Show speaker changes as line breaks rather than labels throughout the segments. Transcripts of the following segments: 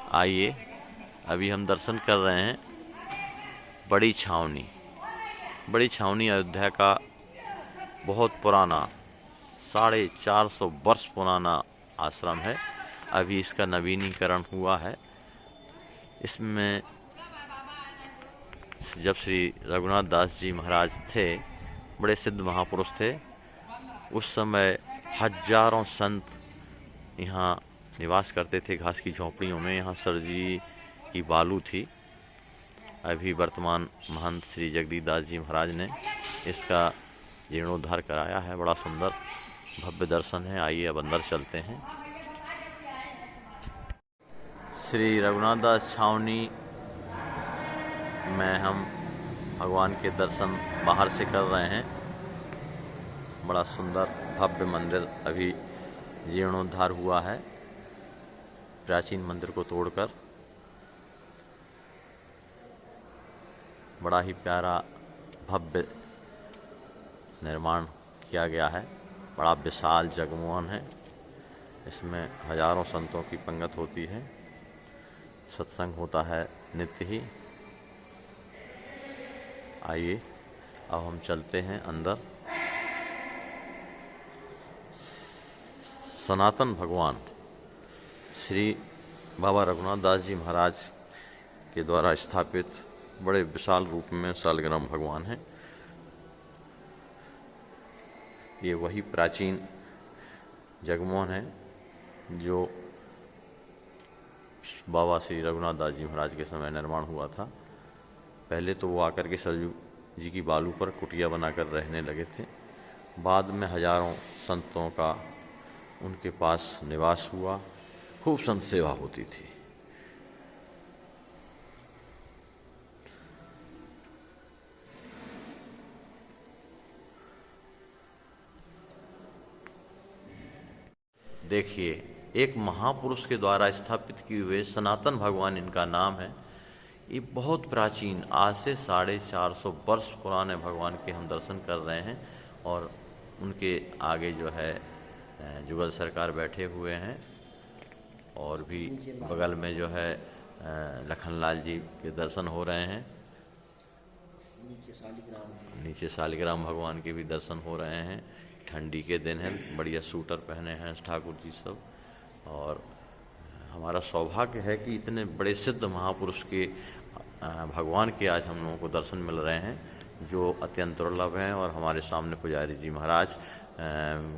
आइए, अभी हम दर्शन कर रहे हैं बड़ी छावनी। बड़ी छावनी अयोध्या का बहुत पुराना 450 वर्ष पुराना आश्रम है। अभी इसका नवीनीकरण हुआ है। इसमें जब श्री रघुनाथ दास जी महाराज थे, बड़े सिद्ध महापुरुष थे, उस समय हजारों संत यहाँ निवास करते थे घास की झोंपड़ियों में। यहाँ सरजी की बालू थी। अभी वर्तमान महंत श्री जगदीश दास जी महाराज ने इसका जीर्णोद्धार कराया है। बड़ा सुंदर भव्य दर्शन है। आइए अब अंदर चलते हैं। श्री रघुनाथ दास छावनी में हम भगवान के दर्शन बाहर से कर रहे हैं। बड़ा सुंदर भव्य मंदिर अभी जीर्णोद्धार हुआ है। प्राचीन मंदिर को तोड़कर बड़ा ही प्यारा भव्य निर्माण किया गया है। बड़ा विशाल जगमोहन है। इसमें हजारों संतों की पंगत होती है। सत्संग होता है नित्य ही। आइए अब हम चलते हैं अंदर। सनातन भगवान श्री बाबा रघुनाथ दास जी महाराज के द्वारा स्थापित बड़े विशाल रूप में शालग्राम भगवान हैं। ये वही प्राचीन जगमोहन है जो बाबा श्री रघुनाथ दास जी महाराज के समय निर्माण हुआ था। पहले तो वो आकर के सरयू जी की बालू पर कुटिया बनाकर रहने लगे थे। बाद में हजारों संतों का उनके पास निवास हुआ। खूब संत सेवा होती थी। देखिए, एक महापुरुष के द्वारा स्थापित किए हुए सनातन भगवान इनका नाम है। ये बहुत प्राचीन, आज से 450 वर्ष पुराने भगवान के हम दर्शन कर रहे हैं। और उनके आगे जो है जुगल सरकार बैठे हुए हैं। और भी बगल में जो है लखनलाल जी के दर्शन हो रहे हैं। नीचे शालिग्राम भगवान के भी दर्शन हो रहे हैं। ठंडी के दिन है, बढ़िया सूटर पहने हैं ठाकुर जी सब। और हमारा सौभाग्य है कि इतने बड़े सिद्ध महापुरुष के भगवान के आज हम लोगों को दर्शन मिल रहे हैं, जो अत्यंत दुर्लभ हैं। और हमारे सामने पुजारी जी महाराज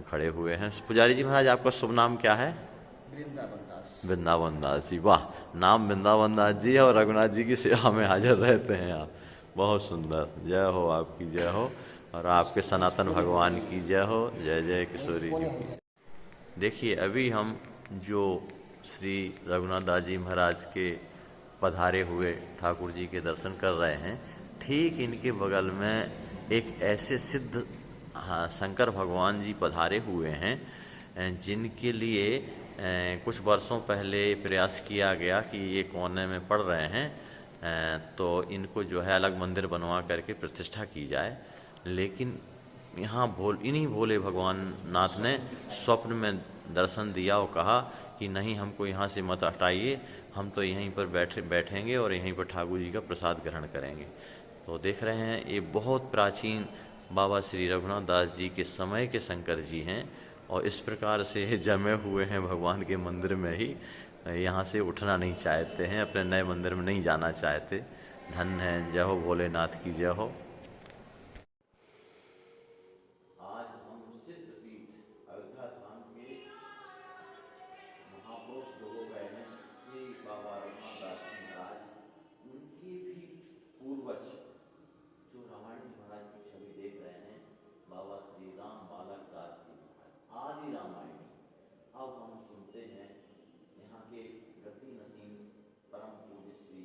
खड़े हुए हैं। पुजारी जी महाराज, आपका शुभ नाम क्या है?
वृंदावन दास।
वृंदावन दास जी, वाह! नाम वृंदावन दास जी है और रघुनाथ जी की सेवा में हाजिर रहते हैं आप। बहुत सुंदर। जय हो, आपकी जय हो और आपके सनातन भगवान की जय हो। जय जय किशोरी जी की। देखिए, अभी हम जो श्री रघुनाथ दास जी महाराज के पधारे हुए ठाकुर जी के दर्शन कर रहे हैं, ठीक इनके बगल में एक ऐसे सिद्ध शंकर भगवान जी पधारे हुए हैं जिनके लिए कुछ वर्षों पहले प्रयास किया गया कि ये कोने में पड़ रहे हैं, तो इनको जो है अलग मंदिर बनवा करके प्रतिष्ठा की जाए। लेकिन यहाँ इन्हीं भोले भगवान नाथ ने स्वप्न में दर्शन दिया और कहा कि नहीं, हमको यहाँ से मत हटाइए, हम तो यहीं पर बैठेंगे और यहीं पर ठाकुर जी का प्रसाद ग्रहण करेंगे। तो देख रहे हैं, ये बहुत प्राचीन बाबा श्री रघुनाथ दास जी के समय के शंकर जी हैं। और इस प्रकार से जमे हुए हैं भगवान के मंदिर में ही। यहाँ से उठना नहीं चाहते हैं, अपने नए मंदिर में नहीं जाना चाहते। धन्य है। जय हो भोलेनाथ की जय हो। आज हम सिद्धपीठ अयोध्या धाम के महापुरुष लोगों गए हैं, श्री बाबा रघुनाथ दास जी महाराज। उनके भी पूर्वज जो रामायण महाराज की छवि देख रहे हैं, बाबा श्री राम बालक दास जी महाराज, आदि रामायणी। अब हम सुनते हैं यहाँ के गति नसीम परम पूज्य श्री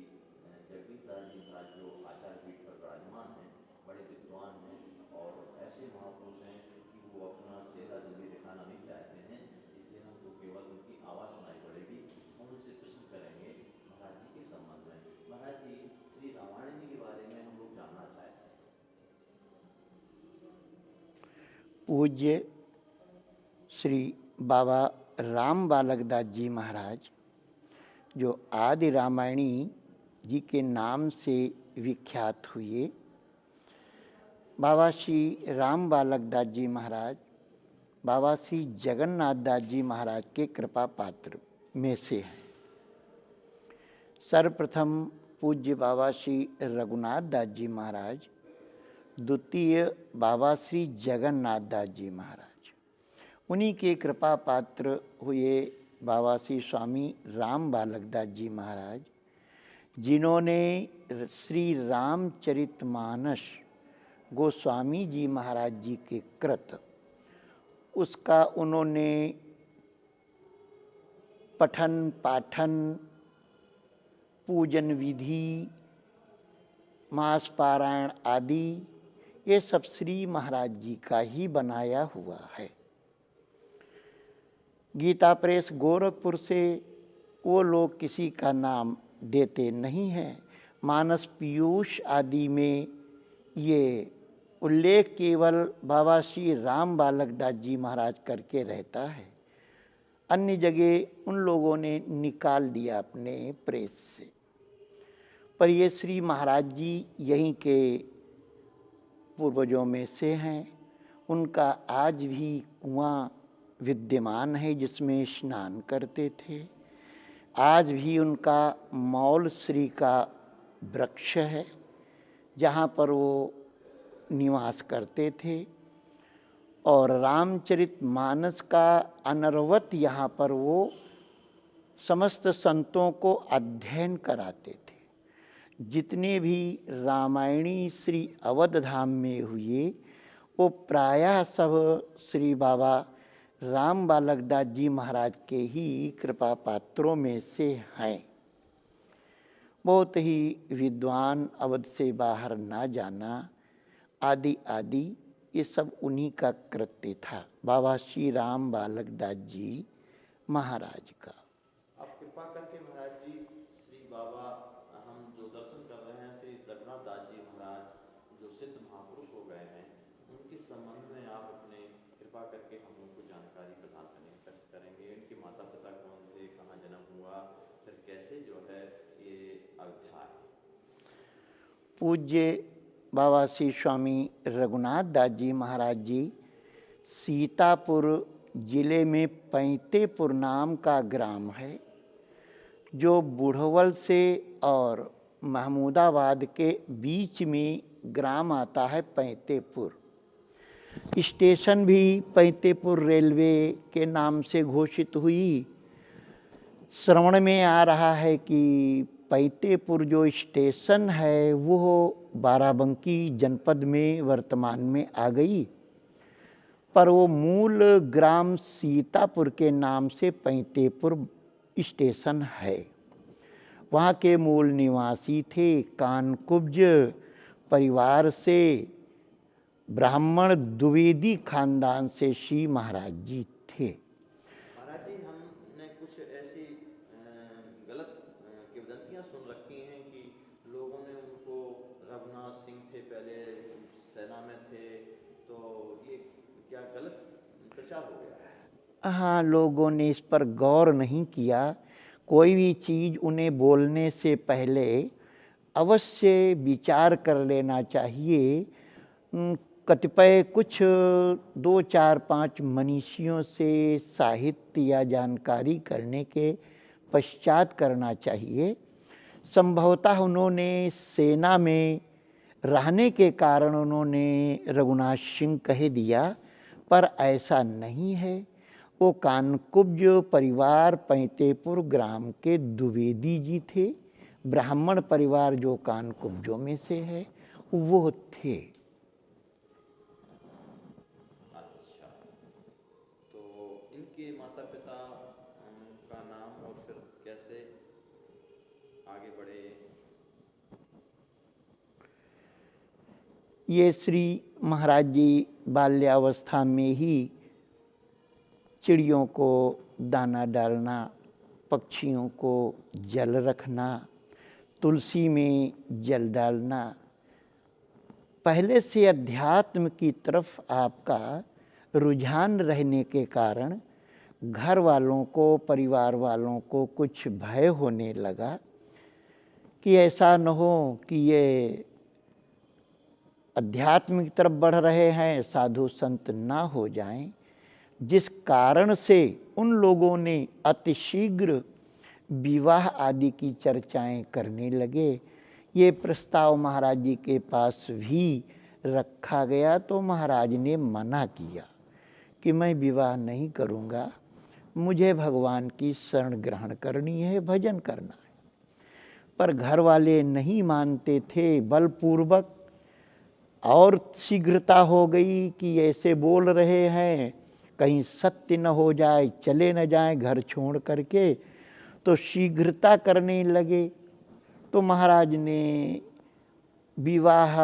जगदीश दास जी महाराज, जो आचार्य पीठ पर विराजमान हैं, बड़े विद्वान हैं और ऐसे महापुरुष हैं कि वो अपना चेहरा जल्दी दिखाना नहीं चाहते हैं। इसलिए हमको केवल उनकी आवाज़ सुनाई पड़ेगी। हम उनसे प्रश्न करेंगे महाराज जी के संबंध में। महाराज जी, श्री रामायण जी के बारे में हम लोग जानना चाहते हैं।
पूज्य श्री बाबा राम बालक दास जी महाराज जो आदि रामायणी जी के नाम से विख्यात हुए, बाबा श्री राम बालक दास जी महाराज बाबा श्री जगन्नाथ दास जी महाराज के कृपा पात्र में से हैं। सर्वप्रथम पूज्य बाबा श्री रघुनाथ दास जी महाराज, द्वितीय बाबा श्री जगन्नाथ दास जी महाराज, उन्हीं के कृपा पात्र हुए बाबा श्री स्वामी राम बालक दास जी महाराज, जिन्होंने श्री रामचरितमानस गोस्वामी जी महाराज जी के कृत उसका उन्होंने पठन पाठन, पूजन विधि, मास पारायण आदि ये सब श्री महाराज जी का ही बनाया हुआ है। गीता प्रेस गोरखपुर से वो लोग किसी का नाम देते नहीं हैं। मानस पीयूष आदि में ये उल्लेख केवल बाबा श्री राम बालक दास जी महाराज करके रहता है। अन्य जगह उन लोगों ने निकाल दिया अपने प्रेस से, पर ये श्री महाराज जी यहीं के पूर्वजों में से हैं। उनका आज भी कुआं विद्यमान है जिसमें स्नान करते थे। आज भी उनका मौल श्री का वृक्ष है जहाँ पर वो निवास करते थे, और रामचरितमानस का अनर्वत यहाँ पर वो समस्त संतों को अध्ययन कराते थे। जितने भी रामायणी श्री अवध धाम में हुए वो प्रायः सब श्री बाबा राम बालक दास जी महाराज के ही कृपा पात्रों में से हैं। बहुत ही विद्वान, अवध से बाहर ना जाना आदि आदि ये सब उन्हीं का कृत्य था, बाबा श्री राम बालक दास जी महाराज का।
अब कृपा करके महाराज जी श्री बाबा हम जो दर्शन कर रहे हैं श्री रघुनाथ दास जी महाराज जो सिद्ध महापुरुष हो गए हैं, उनके संबंध में आप अपने कृपा करके हम लोग को जानकारी प्रदान करेंगे। इनके माता पिता कौन थे, कहाँ जन्म हुआ, फिर कैसे जो है ये अध्याय।
पूज्य बाबा श्री स्वामी रघुनाथ दास जी महाराज जी सीतापुर जिले में पैंतेपुर नाम का ग्राम है, जो बुढ़वल से और महमूदाबाद के बीच में ग्राम आता है पैंतेपुर। स्टेशन भी पैंतेपुर रेलवे के नाम से घोषित हुई। श्रवण में आ रहा है कि पैंतेपुर जो स्टेशन है वो बाराबंकी जनपद में वर्तमान में आ गई, पर वो मूल ग्राम सीतापुर के नाम से पैंतेपुर स्टेशन है। वहाँ के मूल निवासी थे कानकुब्ज परिवार से ब्राह्मण द्विवेदी खानदान से श्री महाराज जी थे।
महाराज जी हमने कुछ ऐसी गलत किंवदंतियाँ सुन रखी हैं कि लोगों ने उनको रघुनाथ सिंह थे, पहले सेना में थे, तो ये क्या गलत प्रचार हो गया?
हाँ, लोगों ने इस पर गौर नहीं किया। कोई भी चीज़ उन्हें बोलने से पहले अवश्य विचार कर लेना चाहिए। कतिपय कुछ 2, 4, 5 मनीषियों से साहित्य या जानकारी करने के पश्चात करना चाहिए। संभवतः उन्होंने सेना में रहने के कारण उन्होंने रघुनाथ सिंह कह दिया, पर ऐसा नहीं है। वो कानकुब्ज परिवार पैंतेपुर ग्राम के द्विवेदी जी थे। ब्राह्मण परिवार जो कानकुब्जों में से है वो थे।
अच्छा, तो इनके माता पिता का नाम और फिर कैसे आगे बढ़े?
ये श्री महाराज जी बाल्यावस्था में ही चिड़ियों को दाना डालना, पक्षियों को जल रखना, तुलसी में जल डालना, पहले से अध्यात्म की तरफ आपका रुझान रहने के कारण घर वालों को, परिवार वालों को कुछ भय होने लगा कि ऐसा न हो कि ये अध्यात्म की तरफ बढ़ रहे हैं, साधु संत ना हो जाएं, जिस कारण से उन लोगों ने अतिशीघ्र विवाह आदि की चर्चाएं करने लगे। ये प्रस्ताव महाराज जी के पास भी रखा गया तो महाराज ने मना किया कि मैं विवाह नहीं करूँगा, मुझे भगवान की शरण ग्रहण करनी है, भजन करना है। पर घर वाले नहीं मानते थे, बलपूर्वक और शीघ्रता हो गई कि ऐसे बोल रहे हैं, कहीं सत्य न हो जाए, चले न जाए घर छोड़ करके, तो शीघ्रता करने लगे। तो महाराज ने विवाह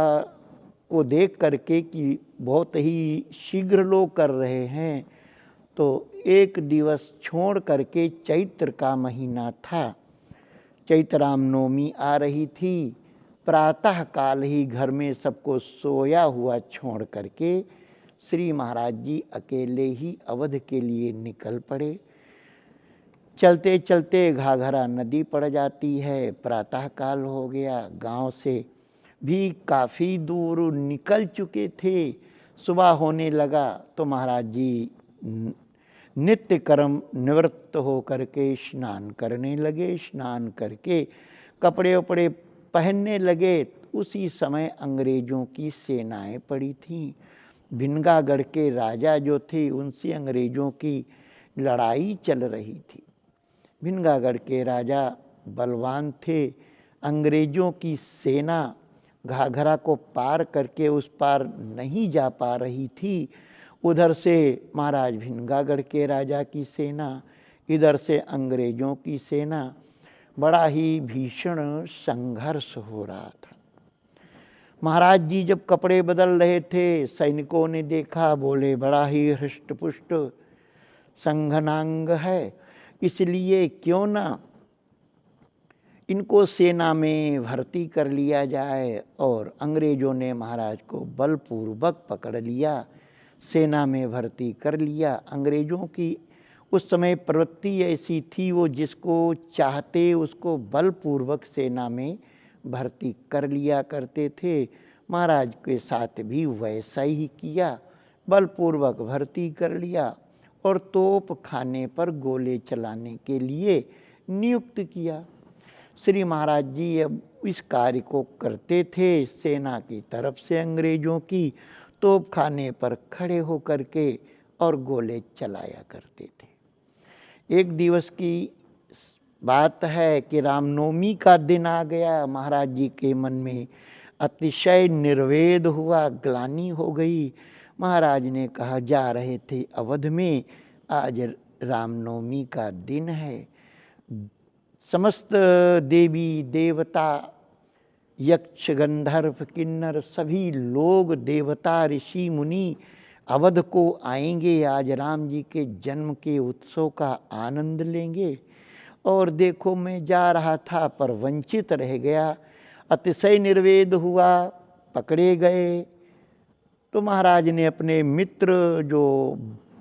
को देख करके कि बहुत ही शीघ्र लोग कर रहे हैं, तो एक दिवस छोड़ करके, चैत्र का महीना था, चैत्र रामनवमी आ रही थी, प्रातः काल ही घर में सबको सोया हुआ छोड़ करके श्री महाराज जी अकेले ही अवध के लिए निकल पड़े। चलते चलते घाघरा नदी पड़ जाती है, प्रातः काल हो गया, गांव से भी काफ़ी दूर निकल चुके थे, सुबह होने लगा तो महाराज जी नित्य कर्म निवृत्त हो करके स्नान करने लगे। स्नान करके कपड़े उपड़े पहनने लगे, उसी समय अंग्रेज़ों की सेनाएं पड़ी थीं। भिनगागढ़ के राजा जो थे उनसे अंग्रेज़ों की लड़ाई चल रही थी। भिनगागढ़ के राजा बलवान थे, अंग्रेज़ों की सेना घाघरा को पार करके उस पार नहीं जा पा रही थी। उधर से महाराज भिनगागढ़ के राजा की सेना, इधर से अंग्रेज़ों की सेना, बड़ा ही भीषण संघर्ष हो रहा था। महाराज जी जब कपड़े बदल रहे थे, सैनिकों ने देखा, बोले बड़ा ही हृष्टपुष्ट संघनांग है, इसलिए क्यों ना इनको सेना में भर्ती कर लिया जाए। और अंग्रेज़ों ने महाराज को बलपूर्वक पकड़ लिया, सेना में भर्ती कर लिया। अंग्रेज़ों की उस समय प्रवृत्ति ऐसी थी, वो जिसको चाहते उसको बलपूर्वक सेना में भर्ती कर लिया करते थे। महाराज के साथ भी वैसा ही किया, बलपूर्वक भर्ती कर लिया और तोप खाने पर गोले चलाने के लिए नियुक्त किया। श्री महाराज जी अब इस कार्य को करते थे, सेना की तरफ से अंग्रेज़ों की तोप खाने पर खड़े होकर के और गोले चलाया करते थे। एक दिवस की बात है कि रामनवमी का दिन आ गया। महाराज जी के मन में अतिशय निर्वेद हुआ, ग्लानि हो गई। महाराज ने कहा, जा रहे थे अवध में, आज रामनवमी का दिन है, समस्त देवी देवता, यक्ष गंधर्व किन्नर सभी लोग, देवता ऋषि मुनि अवध को आएंगे, आज राम जी के जन्म के उत्सव का आनंद लेंगे। और देखो मैं जा रहा था पर वंचित रह गया, अतिशय निर्वेद हुआ, पकड़े गए। तो महाराज ने अपने मित्र जो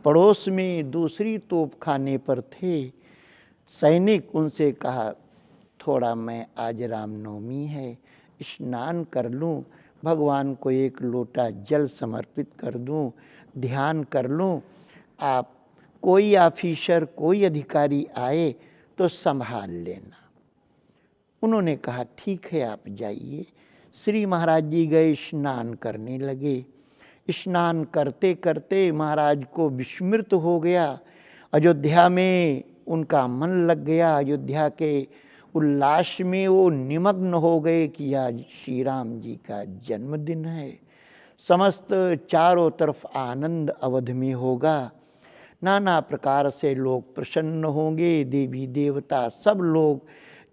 पड़ोस में दूसरी तोप खाने पर थे सैनिक, उनसे कहा, थोड़ा मैं आज रामनवमी है, स्नान कर लूँ, भगवान को एक लोटा जल समर्पित कर दूँ, ध्यान कर लूँ, आप कोई ऑफिसर कोई अधिकारी आए तो संभाल लेना। उन्होंने कहा ठीक है आप जाइए। श्री महाराज जी गए, स्नान करने लगे। स्नान करते करते महाराज को विस्मृत हो गया, अयोध्या में उनका मन लग गया, अयोध्या के उल्लास में वो निमग्न हो गए कि आज श्री राम जी का जन्मदिन है, समस्त चारों तरफ आनंद अवध में होगा, नाना प्रकार से लोग प्रसन्न होंगे, देवी देवता सब लोग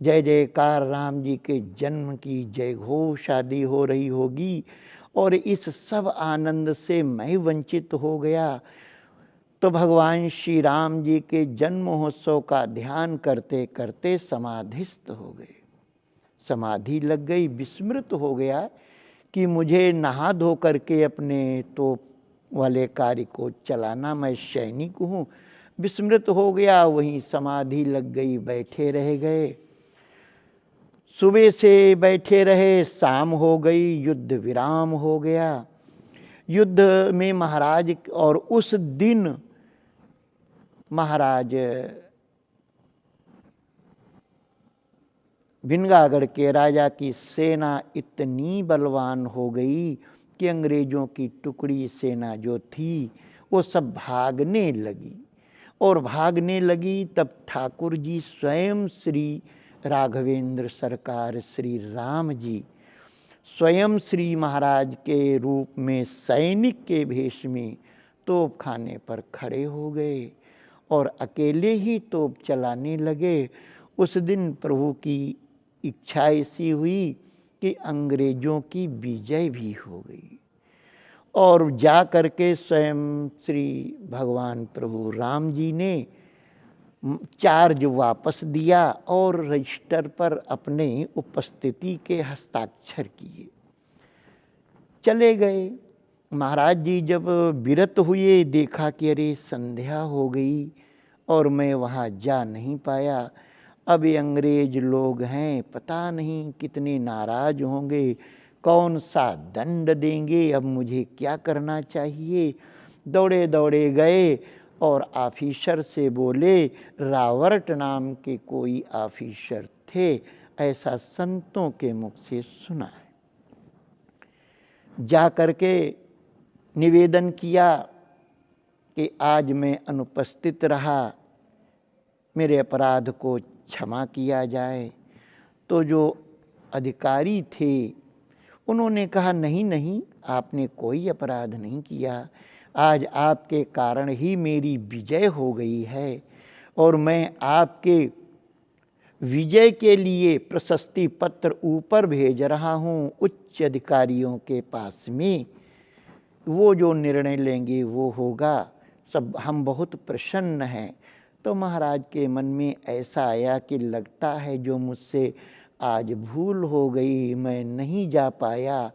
जय जयकार, राम जी के जन्म की जय घोष आदि हो रही होगी। और इस सब आनंद से मैं वंचित हो गया। तो भगवान श्री राम जी के जन्म महोत्सव का ध्यान करते करते समाधिस्थ हो गए, समाधि लग गई, विस्मृत हो गया कि मुझे नहा धो करके अपने तोप वाले कार्य को चलाना, मैं सैनिक हूँ, विस्मृत हो गया, वहीं समाधि लग गई, बैठे रह गए। सुबह से बैठे रहे, शाम हो गई, युद्ध विराम हो गया। युद्ध में महाराज, और उस दिन महाराज भिनगागढ़ के राजा की सेना इतनी बलवान हो गई कि अंग्रेजों की टुकड़ी सेना जो थी वो सब भागने लगी। और भागने लगी तब ठाकुर जी स्वयं श्री राघवेंद्र सरकार श्री राम जी स्वयं श्री महाराज के रूप में सैनिक के भेष में तोप खाने पर खड़े हो गए और अकेले ही तोप चलाने लगे। उस दिन प्रभु की इच्छा ऐसी हुई कि अंग्रेजों की विजय भी हो गई और जा करके स्वयं श्री भगवान प्रभु राम जी ने चार्ज वापस दिया और रजिस्टर पर अपने उपस्थिति के हस्ताक्षर किए, चले गए। महाराज जी जब विरत हुए, देखा कि अरे संध्या हो गई और मैं वहाँ जा नहीं पाया। अब ये अंग्रेज लोग हैं, पता नहीं कितने नाराज होंगे, कौन सा दंड देंगे, अब मुझे क्या करना चाहिए। दौड़े दौड़े गए और ऑफिसर से बोले, रावर्ट नाम के कोई ऑफिसर थे, ऐसा संतों के मुख से सुना है। जा करके निवेदन किया कि आज मैं अनुपस्थित रहा, मेरे अपराध को क्षमा किया जाए। तो जो अधिकारी थे उन्होंने कहा, नहीं नहीं, आपने कोई अपराध नहीं किया, आज आपके कारण ही मेरी विजय हो गई है और मैं आपके विजय के लिए प्रशस्ति पत्र ऊपर भेज रहा हूँ उच्च अधिकारियों के पास में, वो जो निर्णय लेंगे वो होगा, सब हम बहुत प्रसन्न हैं। तो महाराज के मन में ऐसा आया कि लगता है जो मुझसे आज भूल हो गई, मैं नहीं जा पाया,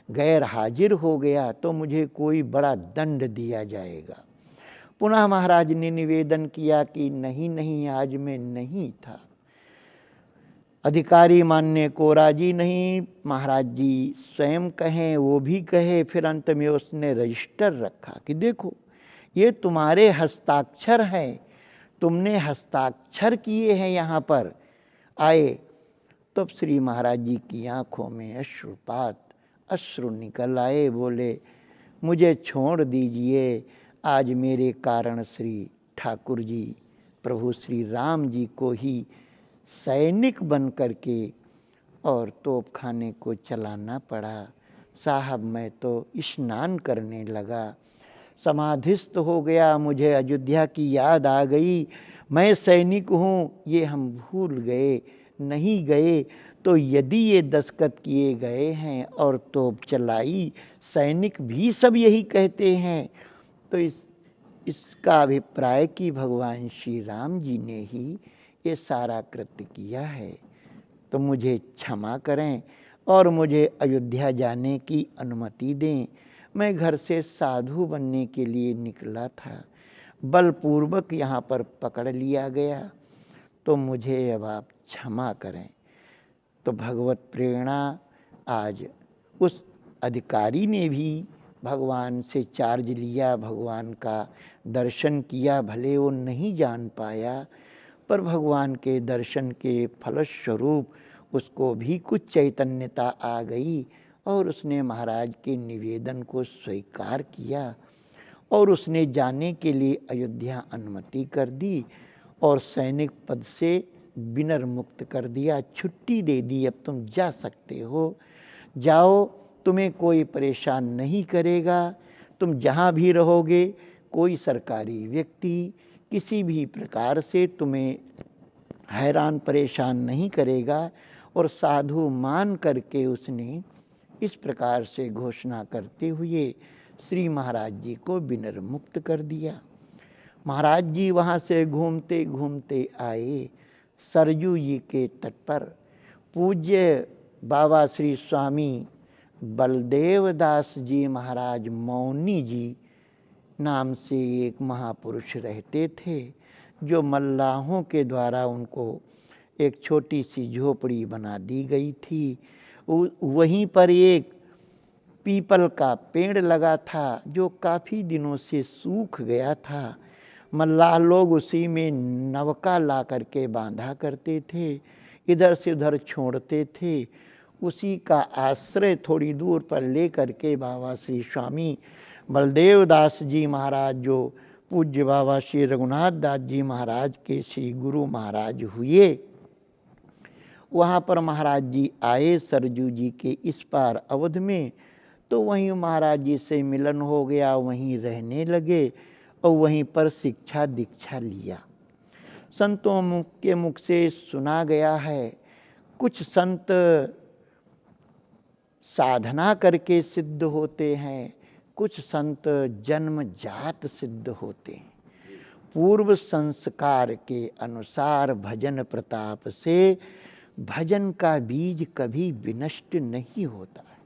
गैर हाजिर हो गया, तो मुझे कोई बड़ा दंड दिया जाएगा। पुनः महाराज ने निवेदन किया कि नहीं नहीं, आज मैं नहीं था। अधिकारी मानने को राजी नहीं, महाराज जी स्वयं कहें, वो भी कहे। फिर अंत में उसने रजिस्टर रखा कि देखो ये तुम्हारे हस्ताक्षर हैं, तुमने हस्ताक्षर किए हैं यहाँ पर आए। तब श्री महाराज जी की आंखों में अश्रुपात, अश्रु निकल आए। बोले, मुझे छोड़ दीजिए, आज मेरे कारण श्री ठाकुर जी प्रभु श्री राम जी को ही सैनिक बन करके और तोप खाने को चलाना पड़ा। साहब मैं तो स्नान करने लगा, समाधिस्थ हो गया, मुझे अयोध्या की याद आ गई, मैं सैनिक हूँ, ये हम भूल गए, नहीं गए तो यदि ये दस्तखत किए गए हैं और तोप चलाई, सैनिक भी सब यही कहते हैं, तो इसका अभिप्राय कि भगवान श्री राम जी ने ही ये सारा कृत्य किया है, तो मुझे क्षमा करें और मुझे अयोध्या जाने की अनुमति दें। मैं घर से साधु बनने के लिए निकला था, बलपूर्वक यहाँ पर पकड़ लिया गया, तो मुझे अब आप क्षमा करें। तो भगवत प्रेरणा आज उस अधिकारी ने भी भगवान से चार्ज लिया, भगवान का दर्शन किया। भले वो नहीं जान पाया, पर भगवान के दर्शन के फलस्वरूप उसको भी कुछ चैतन्यता आ गई और उसने महाराज के निवेदन को स्वीकार किया और उसने जाने के लिए अयोध्या अनुमति कर दी और सैनिक पद से विनर्मुक्त कर दिया, छुट्टी दे दी, अब तुम जा सकते हो, जाओ, तुम्हें कोई परेशान नहीं करेगा, तुम जहाँ भी रहोगे कोई सरकारी व्यक्ति किसी भी प्रकार से तुम्हें हैरान परेशान नहीं करेगा। और साधु मान करके उसने इस प्रकार से घोषणा करते हुए श्री महाराज जी को विनर्मुक्त कर दिया। महाराज जी वहाँ से घूमते घूमते आए सरयू जी के तट पर। पूज्य बाबा श्री स्वामी बलदेव दास जी महाराज मौनी जी नाम से एक महापुरुष रहते थे, जो मल्लाहों के द्वारा उनको एक छोटी सी झोपड़ी बना दी गई थी। वहीं पर एक पीपल का पेड़ लगा था जो काफ़ी दिनों से सूख गया था। मल्लाह लोग उसी में नवका ला करके बांधा करते थे, इधर से उधर छोड़ते थे। उसी का आश्रय थोड़ी दूर पर ले करके बाबा श्री स्वामी बलदेव दास जी महाराज, जो पूज्य बाबा श्री रघुनाथ दास जी महाराज के श्री गुरु महाराज हुए, वहाँ पर महाराज जी आए सरजू जी के इस पार अवध में। तो वहीं महाराज जी से मिलन हो गया, वहीं रहने लगे और वहीं पर शिक्षा दीक्षा लिया। संतों के मुख से सुना गया है, कुछ संत साधना करके सिद्ध होते हैं, कुछ संत जन्मजात सिद्ध होते हैं। पूर्व संस्कार के अनुसार भजन प्रताप से भजन का बीज कभी विनष्ट नहीं होता है।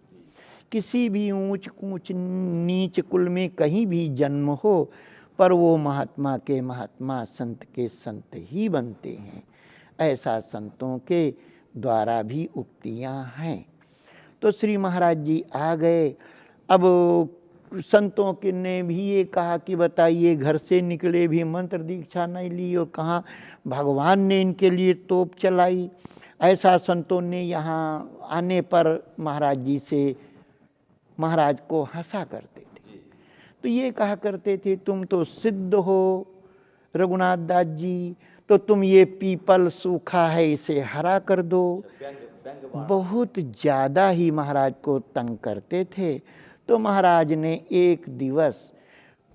किसी भी ऊंच कूच नीच कुल में कहीं भी जन्म हो, पर वो महात्मा के महात्मा, संत के संत ही बनते हैं। ऐसा संतों के द्वारा भी उक्तियां हैं। तो श्री महाराज जी आ गए। अब संतों के ने भी ये कहा कि बताइए, घर से निकले भी मंत्र दीक्षा नहीं ली और कहाँ भगवान ने इनके लिए तोप चलाई। ऐसा संतों ने यहाँ आने पर महाराज जी से महाराज को हंसा करते थे। तो ये कहा करते थे, तुम तो सिद्ध हो रघुनाथ दास जी, तो तुम ये पीपल सूखा है इसे हरा कर दो। बहुत ज़्यादा ही महाराज को तंग करते थे। तो महाराज ने एक दिवस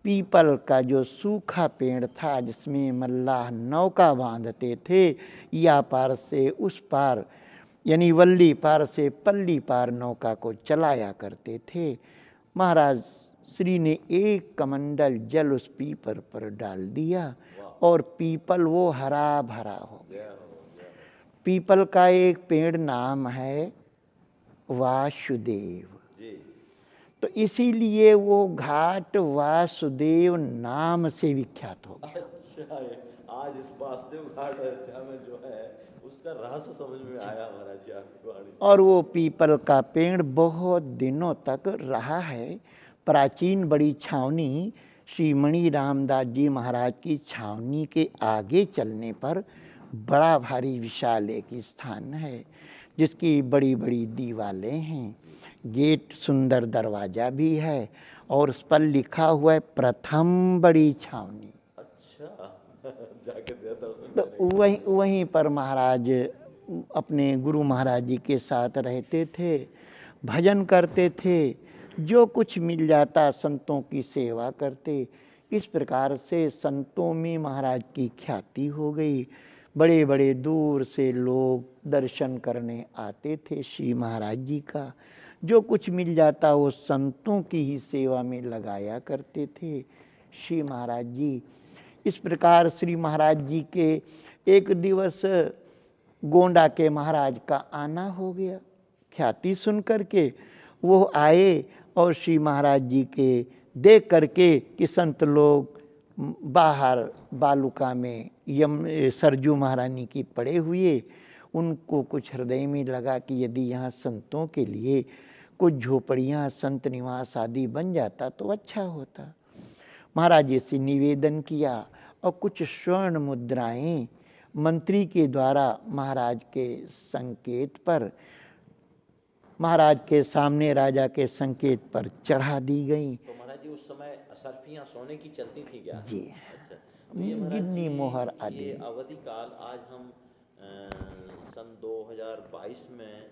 पीपल का जो सूखा पेड़ था, जिसमें मल्लाह नौका बांधते थे, या पार से उस पार यानी वल्ली पार से पल्ली पार नौका को चलाया करते थे, महाराज श्री ने एक कमंडल जल उस पीपल पर डाल दिया और पीपल वो हरा भरा हो गया। पीपल का एक पेड़ नाम है वासुदेव, तो इसीलिए वो घाट वासुदेव नाम से विख्यात हो गया।
अच्छा, आज इस वासुदेव घाट अयोध्या में जो है उसका रहस्य समझ में आया महाराज जी आपकी वाणी से।
और वो पीपल का पेड़ बहुत दिनों तक रहा है। प्राचीन बड़ी छावनी श्री मणि रामदास जी महाराज की छावनी के आगे चलने पर बड़ा भारी विशाल एक स्थान है, जिसकी बड़ी बड़ी दीवारें हैं, गेट सुंदर दरवाजा भी है और उस पर लिखा हुआ है प्रथम बड़ी छावनी।
अच्छा, जाके दर्शन
तो वहीं पर महाराज अपने गुरु महाराज जी के साथ रहते थे, भजन करते थे, जो कुछ मिल जाता संतों की सेवा करते। इस प्रकार से संतों में महाराज की ख्याति हो गई। बड़े बड़े दूर से लोग दर्शन करने आते थे श्री महाराज जी का। जो कुछ मिल जाता वो संतों की ही सेवा में लगाया करते थे श्री महाराज जी। इस प्रकार श्री महाराज जी के एक दिवस गोंडा के महाराज का आना हो गया। ख्याति सुन करके वो आए और श्री महाराज जी के देख करके कि संत लोग बाहर बालुका में सरजू महारानी की पड़े हुए, उनको कुछ हृदय में लगा कि यदि यहाँ संतों के लिए कुछ झोपड़ियाँ, संत निवास आदि बन जाता तो अच्छा होता। महाराज जी से निवेदन किया और कुछ स्वर्ण मुद्राएं मंत्री के द्वारा महाराज के संकेत पर, महाराज के सामने राजा के संकेत पर चढ़ा दी गई।
तो महाराज जी उस समय असरफियां सोने की चलती थी क्या?
जी,
अच्छा, तो ये महाराज
गिन्नी
जी,
मोहर आदि।
ये अवधि काल आज हम सन 2022 में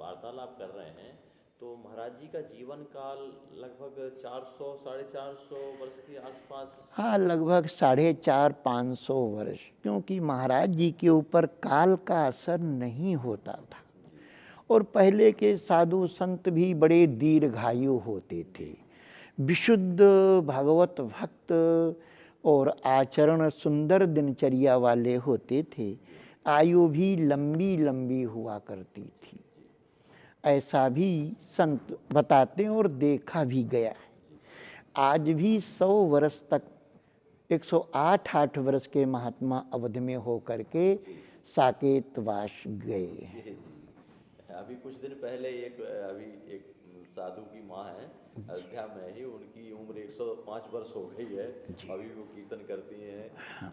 वार्तालाप कर रहे हैं, तो महाराज जी का जीवन काल लगभग 400 450 वर्ष के आसपास।
हाँ, लगभग 450-500 वर्ष, क्योंकि महाराज जी के ऊपर काल का असर नहीं होता था। और पहले के साधु संत भी बड़े दीर्घायु होते थे, विशुद्ध भगवत भक्त और आचरण सुंदर दिनचर्या वाले होते थे। आयु भी लंबी लंबी हुआ करती थी, ऐसा भी संत बताते हैं और देखा भी गया है। आज भी 100 वर्ष तक 108 वर्ष के महात्मा अवध में होकर के साकेतवास गए हैं।
जी। अभी कुछ दिन पहले अभी एक साधु की माँ है अयोध्या में ही, उनकी उम्र 105 वर्ष हो गई है, अभी वो कीर्तन करती हैं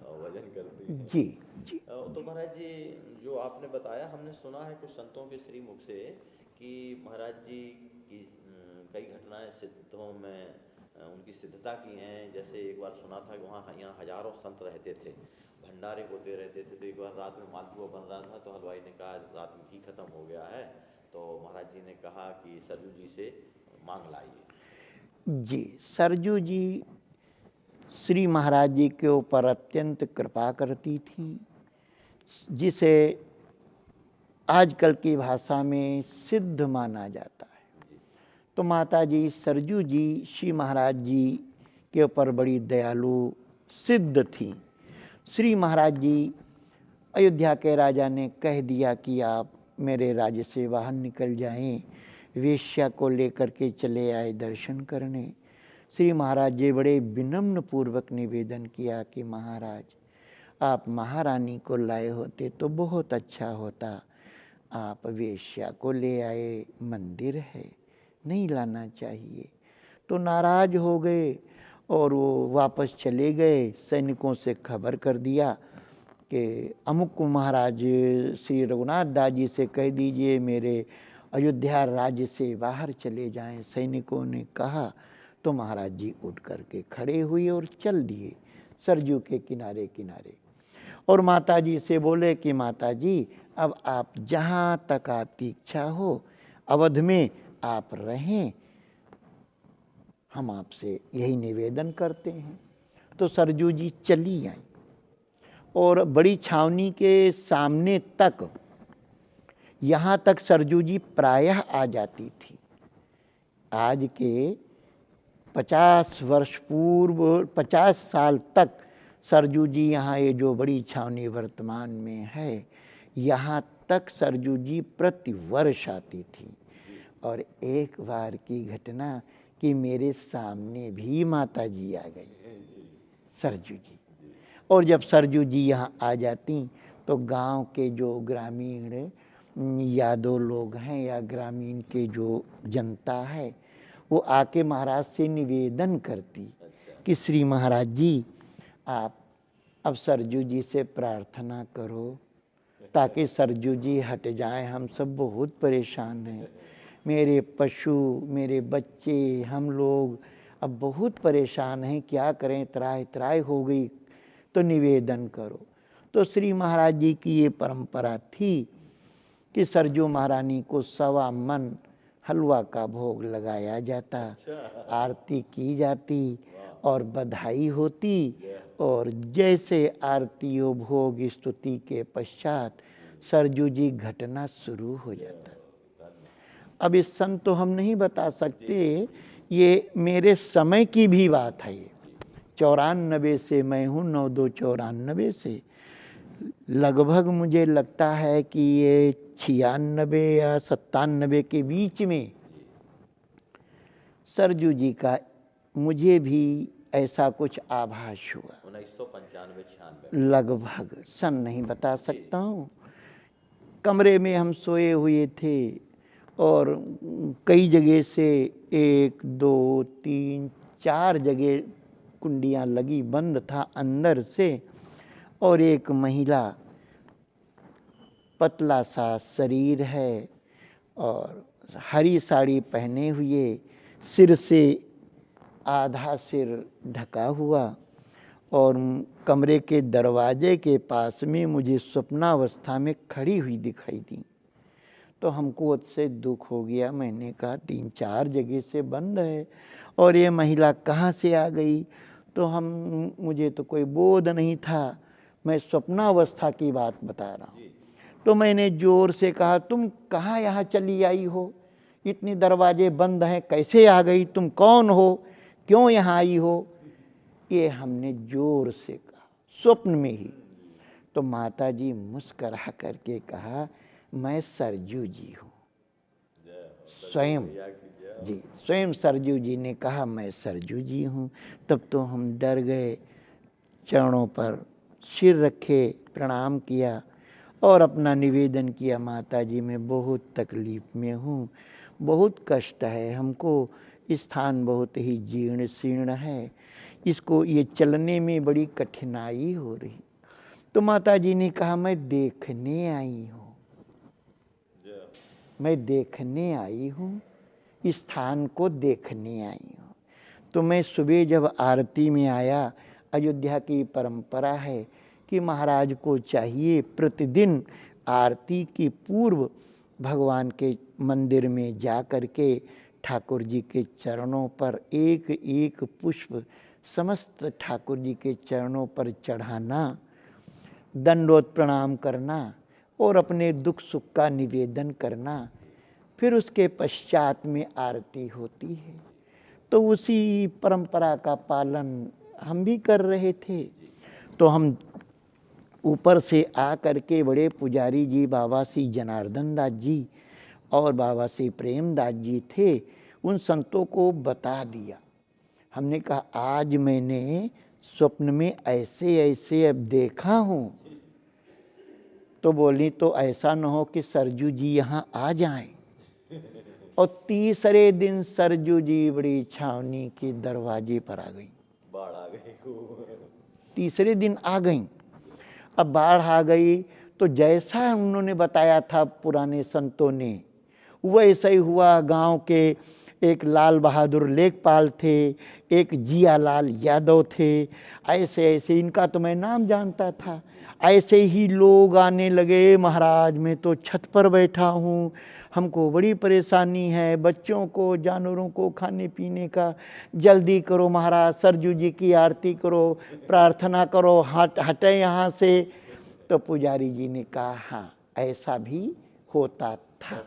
और भजन करती हैं।
जी जी।
तो महाराज जी, जो आपने बताया, हमने सुना है कुछ संतों के श्रीमुख से कि महाराज जी की कई घटनाएं सिद्धों में उनकी सिद्धता की हैं। जैसे एक बार सुना था कि यहाँ हजारों संत रहते थे, भंडारे होते रहते थे। तो एक बार रात में मालपुआ बन रहा था, तो हलवाई ने कहा रात में घी खत्म हो गया है, तो महाराज जी ने कहा कि सरजू जी से मांग लाइए।
जी, सरजू जी श्री महाराज जी के ऊपर अत्यंत कृपा करती थी, जिसे आजकल की भाषा में सिद्ध माना जाता है। तो माता जी सरजू जी श्री महाराज जी के ऊपर बड़ी दयालु सिद्ध थी। श्री महाराज जी अयोध्या के राजा ने कह दिया कि आप मेरे राज्य से बाहर निकल जाएं, वेश्या को लेकर के चले आए दर्शन करने। श्री महाराज जी बड़े विनम्र पूर्वक निवेदन किया कि महाराज, आप महारानी को लाए होते तो बहुत अच्छा होता, आप वेश्या को ले आए, मंदिर है, नहीं लाना चाहिए। तो नाराज हो गए और वो वापस चले गए। सैनिकों से खबर कर दिया कि अमुक महाराज श्री रघुनाथ दास जी से कह दीजिए मेरे अयोध्या राज्य से बाहर चले जाएं। सैनिकों ने कहा तो महाराज जी उठ करके खड़े हुए और चल दिए सरजू के किनारे किनारे, और माता जी से बोले कि माता जी, अब आप जहाँ तक आपकी इच्छा हो अवध में आप रहें, हम आपसे यही निवेदन करते हैं। तो सरजू जी चली आई और बड़ी छावनी के सामने तक, यहाँ तक सरजू जी प्रायः आ जाती थी। आज के 50 वर्ष पूर्व, 50 साल तक सरजू जी यहाँ, ये जो बड़ी छावनी वर्तमान में है, यहाँ तक सरजू जी प्रति वर्ष आती थी। और एक बार की घटना कि मेरे सामने भी माता जी आ गई, सरजू जी। और जब सरजू जी यहाँ आ जाती तो गांव के जो ग्रामीण यादव लोग हैं या ग्रामीण के जो जनता है, वो आके महाराज से निवेदन करती कि श्री महाराज जी, आप अब सरजू जी से प्रार्थना करो ताकि सरजू जी हट जाएं, हम सब बहुत परेशान हैं, मेरे पशु, मेरे बच्चे, हम लोग अब बहुत परेशान हैं, क्या करें, त्राहि त्राहि हो गई, तो निवेदन करो। तो श्री महाराज जी की ये परंपरा थी कि सरजू महारानी को 1.25 मन हलवा का भोग लगाया जाता, आरती की जाती और बधाई होती, और जैसे आरती और भोग स्तुति के पश्चात सरजू जी घटना शुरू हो जाता। अब इस सन तो हम नहीं बता सकते, ये मेरे समय की भी बात है। 94 से मैं हूँ, 9294 से, लगभग मुझे लगता है कि ये 96 या 97 के बीच में सरजू जी का मुझे भी ऐसा कुछ आभास हुआ।
1995-96
लगभग, सन नहीं बता सकता हूँ। कमरे में हम सोए हुए थे और कई जगह से 1, 2, 3, 4 जगह कुंडियाँ लगी, बंद था अंदर से, और एक महिला, पतला सा शरीर है और हरी साड़ी पहने हुए, सिर से आधा सिर ढका हुआ, और कमरे के दरवाजे के पास में मुझे स्वप्नावस्था में खड़ी हुई दिखाई दी। तो हमको उससे दुख हो गया। मैंने कहा 3-4 जगह से बंद है और ये महिला कहाँ से आ गई। तो मुझे तो कोई बोध नहीं था, मैं स्वप्नावस्था की बात बता रहा हूँ। तो मैंने जोर से कहा, तुम कहाँ यहाँ चली आई हो, इतने दरवाजे बंद हैं, कैसे आ गई, तुम कौन हो, क्यों यहाँ आई हो। ये हमने जोर से कहा, स्वप्न में ही। तो माता जी मुस्करा करके कहा, मैं सरजू जी हूँ, स्वयं जी। स्वयं सरजू जी ने कहा मैं सरजू जी हूँ। तब तो हम डर गए, चरणों पर सिर रखे, प्रणाम किया और अपना निवेदन किया, माता जी मैं बहुत तकलीफ़ में हूँ, बहुत कष्ट है हमको, स्थान बहुत ही जीर्ण शीर्ण है, इसको ये चलने में बड़ी कठिनाई हो रही। तो माता जी ने कहा मैं देखने आई हूँ, मैं देखने आई हूँ, इस स्थान को देखने आई हूँ। तो मैं सुबह जब आरती में आया, अयोध्या की परंपरा है कि महाराज को चाहिए प्रतिदिन आरती के पूर्व भगवान के मंदिर में जा कर के ठाकुर जी के चरणों पर एक एक पुष्प समस्त ठाकुर जी के चरणों पर चढ़ाना, दंडवत प्रणाम करना और अपने दुख सुख का निवेदन करना। फिर उसके पश्चात में आरती होती है। तो उसी परंपरा का पालन हम भी कर रहे थे। तो हम ऊपर से आ करके बड़े पुजारी जी बाबा श्री जनार्दन दास जी और बाबा श्री प्रेमदास जी थे, उन संतों को बता दिया। हमने कहा आज मैंने स्वप्न में ऐसे ऐसे अब देखा हूँ। तो बोली तो ऐसा न हो कि सरजू जी यहाँ आ जाएं। और तीसरे दिन सरजू जी बड़ी छावनी के दरवाजे पर आ गई,
बाढ़ आ गई।
तीसरे दिन आ गई। अब बाढ़ आ गई तो जैसा उन्होंने बताया था पुराने संतों ने, वैसा ही हुआ। गांव के एक लाल बहादुर लेखपाल थे, एक जियालाल यादव थे, ऐसे ऐसे इनका तो मैं नाम जानता था। ऐसे ही लोग आने लगे, महाराज मैं तो छत पर बैठा हूँ, हमको बड़ी परेशानी है, बच्चों को जानवरों को खाने पीने का, जल्दी करो महाराज, सरजू जी की आरती करो, प्रार्थना करो, हटे यहाँ से। तो पुजारी जी ने कहा हाँ ऐसा भी होता था।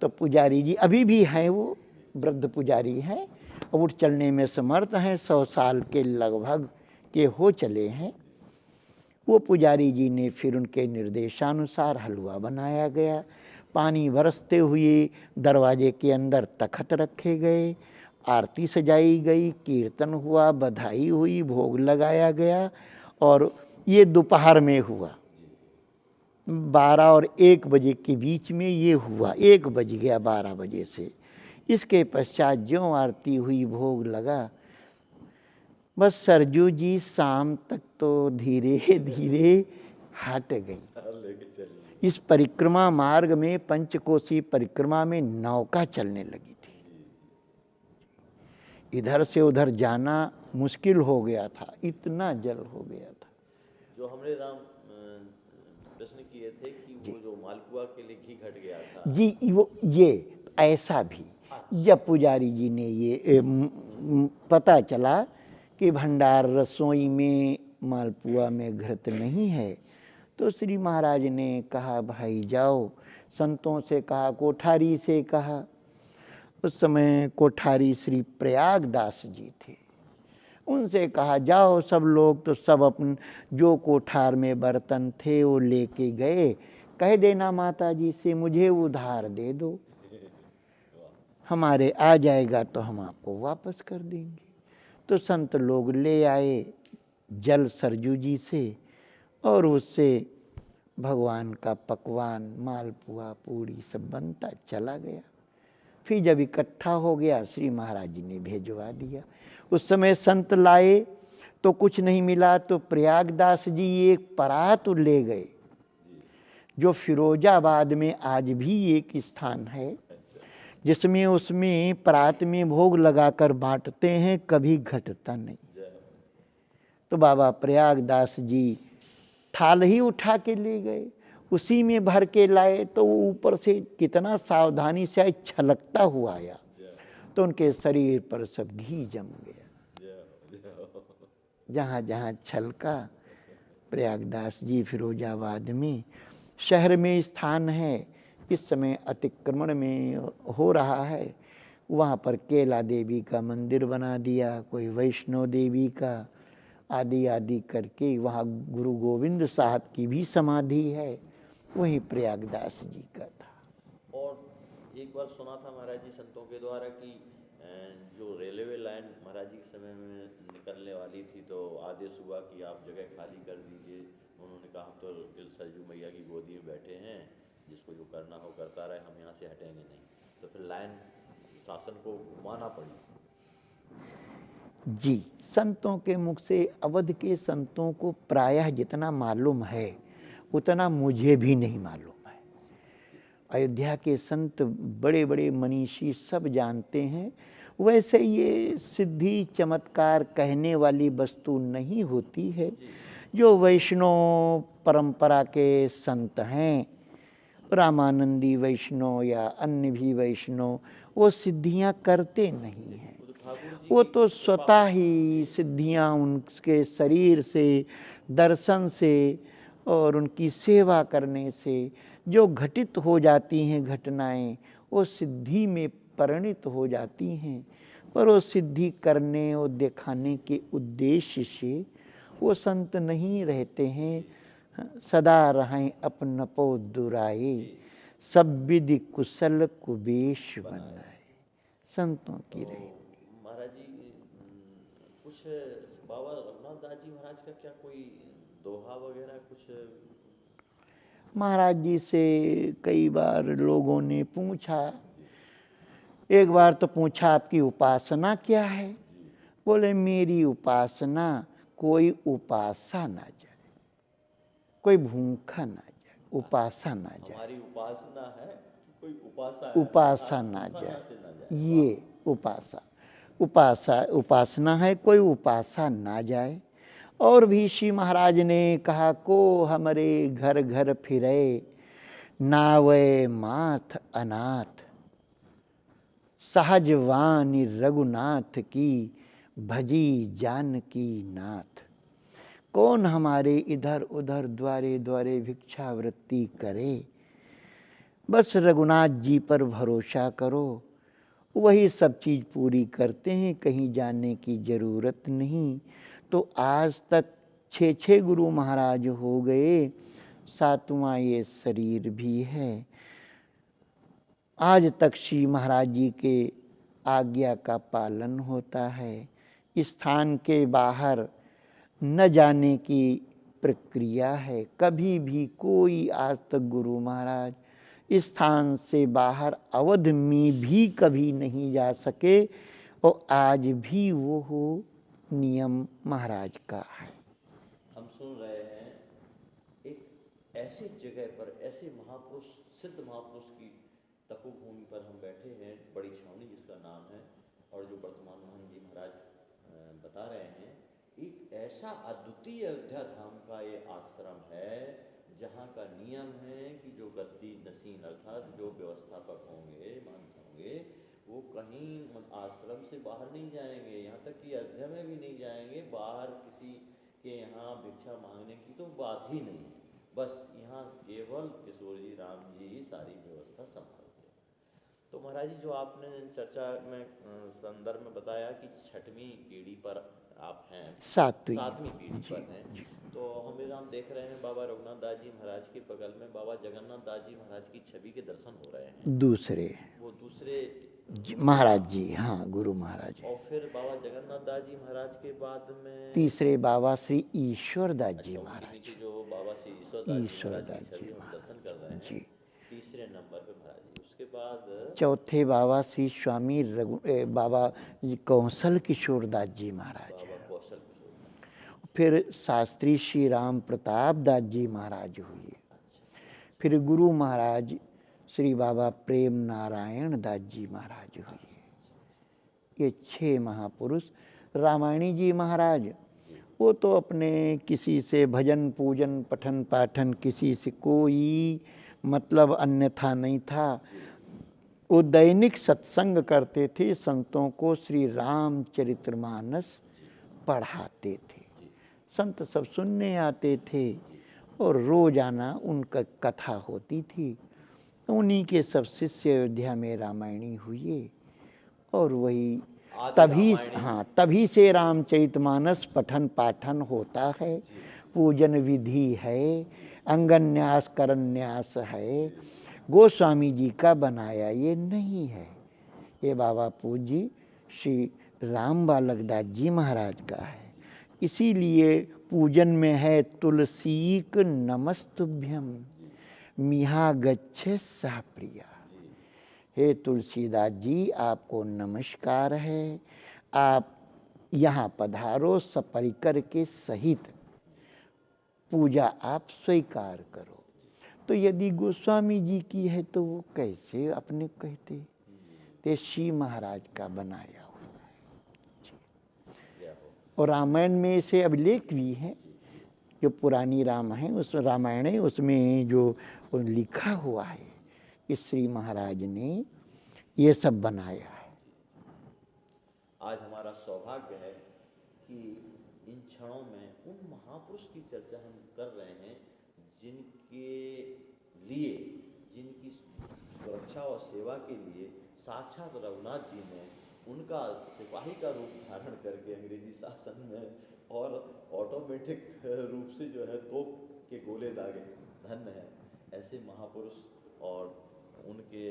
तो पुजारी जी अभी भी हैं, वो वृद्ध पुजारी हैं, उठ चलने में समर्थ हैं, 100 साल के लगभग के हो चले हैं। वो पुजारी जी ने फिर उनके निर्देशानुसार हलवा बनाया गया, पानी बरसते हुए दरवाजे के अंदर तखत रखे गए, आरती सजाई गई, कीर्तन हुआ, बधाई हुई, भोग लगाया गया। और ये दोपहर में हुआ, 12 और 1 बजे के बीच में ये हुआ, 1 बज गया 12 बजे से। इसके पश्चात ज्यों आरती हुई, भोग लगा, बस सरजू जी शाम तक तो धीरे धीरे हट गई। इस परिक्रमा मार्ग में, पंचकोसी परिक्रमा में नौका चलने लगी थी, इधर से उधर जाना मुश्किल हो गया था, इतना जल हो गया था।
जो हमने राम प्रश्न किए थे कि वो जो मालपुआ के लिए घी घट गया था
जी, वो ये ऐसा भी जब पुजारी जी ने ये पता चला कि भंडार रसोई में मालपुआ में घृत नहीं है, तो श्री महाराज ने कहा भाई जाओ, संतों से कहा, कोठारी से कहा। उस समय कोठारी श्री प्रयागदास जी थे, उनसे कहा जाओ सब लोग, तो सब अपन जो कोठार में बर्तन थे वो लेके गए, कह देना माता जी से मुझे उधार दे दो, हमारे आ जाएगा तो हम आपको वापस कर देंगे। तो संत लोग ले आए जल सरजू जी से, और उससे भगवान का पकवान मालपुआ पूड़ी सब बनता चला गया। फिर जब इकट्ठा हो गया, श्री महाराज जी ने भेजवा दिया। उस समय संत लाए तो कुछ नहीं मिला, तो प्रयागदास जी एक परात ले गए, जो फिरोजाबाद में आज भी एक स्थान है, जिसमें उसमें परात में भोग लगाकर बांटते हैं, कभी घटता नहीं। तो बाबा प्रयागदास जी थाल ही उठा के ले गए, उसी में भर के लाए, तो वो ऊपर से कितना सावधानी से छलकता हुआ आया, तो उनके शरीर पर सब घी जम गया। जहाँ जहाँ छलका, प्रयागदास जी फिरोजाबाद में शहर में स्थान है, इस समय अतिक्रमण में हो रहा है, वहाँ पर केला देवी का मंदिर बना दिया, कोई वैष्णो देवी का, आदि आदि करके। वहाँ गुरु गोविंद साहब की भी समाधि है, वहीं प्रयागदास जी का था।
और एक बार सुना था महाराज जी संतों के द्वारा कि जो रेलवे लाइन महाराज जी के समय में निकलने वाली थी तो आदेश हुआ कि आप जगह खाली कर दीजिए। उन्होंने कहा हम तो सरजू मैया की गोदी में बैठे हैं, जिसको जो करना हो करता रहे, हम यहाँ से हटेंगे नहीं। तो फिर लाइन शासन को घुमाना पड़ी।
जी, संतों के मुख से अवध के संतों को प्रायः जितना मालूम है उतना मुझे भी नहीं मालूम। अयोध्या के संत बड़े बड़े मनीषी सब जानते हैं। वैसे ये सिद्धि चमत्कार कहने वाली वस्तु नहीं होती है। जो वैष्णव परंपरा के संत हैं, रामानंदी वैष्णव या अन्य भी वैष्णव, वो सिद्धियां करते नहीं हैं। वो तो स्वतः ही सिद्धियां उनके शरीर से, दर्शन से और उनकी सेवा करने से जो घटित हो जाती हैं घटनाएं, वो सिद्धि में परिणित हो जाती हैं। पर वो सिद्धि करने और दिखाने के उद्देश्य से वो संत नहीं रहते हैं। सदा रहें अपनपो दुराए, सब विधि कुशल कुबेश बनाए, संतों की रही।
महाराज जी कुछ बाबा रघुनाथ दास जी महाराज का क्या कोई दोहा वगैरह कुछ?
महाराज जी से कई बार लोगों ने पूछा। एक बार तो पूछा आपकी उपासना क्या है? बोले मेरी उपासना कोई उपासा ना जाए, कोई भूखा ना जाए, उपासा ना जाए।
हमारी उपासना है कि कोई
उपासा ना जाए, ये उपासना है, कोई उपासा ना जाए। और भी श्री महाराज ने कहा को हमारे घर घर फिरे, नावे माथ अनाथ, सहजवानी रघुनाथ की, भजी जानकी नाथ। कौन हमारे इधर उधर द्वारे द्वारे भिक्षावृत्ति करे, बस रघुनाथ जी पर भरोसा करो, वही सब चीज़ पूरी करते हैं, कहीं जाने की जरूरत नहीं। तो आज तक 6 गुरु महाराज हो गए, 7वां ये शरीर भी है। आज तक श्री महाराज जी के आज्ञा का पालन होता है। स्थान के बाहर न जाने की प्रक्रिया है। कभी भी कोई आज तक गुरु महाराज स्थान से बाहर अवध में भी कभी नहीं जा सके, और आज भी वो हो नियम महाराज का है।
हम सुन रहे हैं एक ऐसी जगह पर, ऐसे महापुरुष, सिद्ध महापुरुष की तपोभूमि पर हम बैठे हैं, बड़ी छावनी जिसका नाम है, और जो वर्तमान मोहन जी महाराज बता रहे हैं, एक ऐसा अद्वितीय अयोध्या धाम का ये आश्रम है जहाँ का नियम है कि जो गद्दी नसीन अर्थात जो व्यवस्थापक होंगे, महंत होंगे, वो कहीं आश्रम से बाहर नहीं जाएंगे, यहाँ तक कि अयोध्या में भी नहीं जाएंगे। बाहर किसी के यहाँ भिक्षा मांगने की तो बात ही नहीं है। बस यहाँ केवल किशोर जी, राम जी सारी व्यवस्था संभालते हैं। तो महाराज जी जो आपने चर्चा में संदर्भ में बताया कि 6वीं पीढ़ी पर आप हैं, 7वीं पीढ़ी पर हैं, तो हम देख रहे हैं बाबा रघुनाथ दास जी महाराज के बगल में बाबा जगन्नाथ दास जी महाराज की छवि के दर्शन हो रहे हैं।
वो दूसरे महाराज जी, हाँ गुरु महाराज।
और फिर बाबा जगन्नाथ दास जी महाराज के बाद में
तीसरे बाबा श्री ईश्वर दास जी महाराज।
जो बाबा श्री ईश्वर दास जी दर्शन कर रहे हैं जी, तीसरे नंबर पे महाराज जी। उसके बाद
चौथे बाबा श्री स्वामी बाबा कौशल किशोर दास जी महाराज। फिर शास्त्री श्री राम प्रताप दास जी महाराज हुए। फिर गुरु महाराज श्री बाबा प्रेम नारायण दास जी महाराज हुए। ये 6 महापुरुष। रामायणी जी महाराज, वो तो अपने किसी से भजन पूजन पठन पाठन किसी से कोई मतलब अन्यथा नहीं था। वो दैनिक सत्संग करते थे, संतों को श्री रामचरितमानस पढ़ाते थे, संत सब सुनने आते थे और रोजाना उनका कथा होती थी। उन्हीं के सब शिष्य अयोध्या में रामायणी हुए और वही तभी से रामचरितमानस पठन पाठन होता है, पूजन विधि है, अंगन्यास करन्यास है, गोस्वामी जी का बनाया ये नहीं है, ये बाबा पूज्य श्री राम बालक दास जी महाराज का है। इसीलिए पूजन में है तुलसीक नमस्तुभ्यम मिहा गच्छे सह प्रिया। हे तुलसीदास जी, आपको नमस्कार है, आप यहाँ पधारो, सपरिकर के सहित पूजा आप स्वीकार करो। तो यदि गोस्वामी जी की है तो वो कैसे अपने कहते, ते श्री महाराज का बनाया हुआ है। और रामायण में इसे अभिलेख भी है, जो पुरानी राम है उस रामायण है उसमें जो लिखा हुआ है कि श्री महाराज ने ये सब बनाया है।
आज हमारा सौभाग्य है कि इन क्षणों में उन महापुरुष की चर्चा हम कर रहे हैं जिनके लिए, जिनकी सुरक्षा और सेवा के लिए साक्षात रघुनाथ जी ने उनका सिपाही का रूप धारण करके अंग्रेजी शासन में और ऑटोमेटिक रूप से जो है तोप के गोले दागे। धन्य है ऐसे महापुरुष और उनके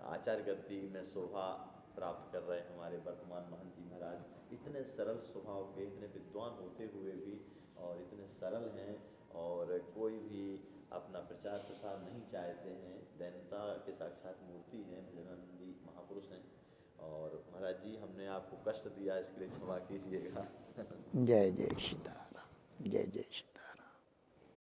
आचार्य गद्दी में शोभा प्राप्त कर रहे हैं हमारे वर्तमान महंत जी महाराज। इतने सरल स्वभाव के, इतने विद्वान होते हुए भी और इतने सरल हैं और कोई भी अपना प्रचार प्रसार नहीं चाहते हैं। दैनता के साक्षात मूर्ति हैं, भजनानंदी महापुरुष हैं। और महाराज जी, हमने आपको कष्ट दिया, इसके लिए क्षमा कीजिएगा।
जय जय सीताराम, जय जय श्री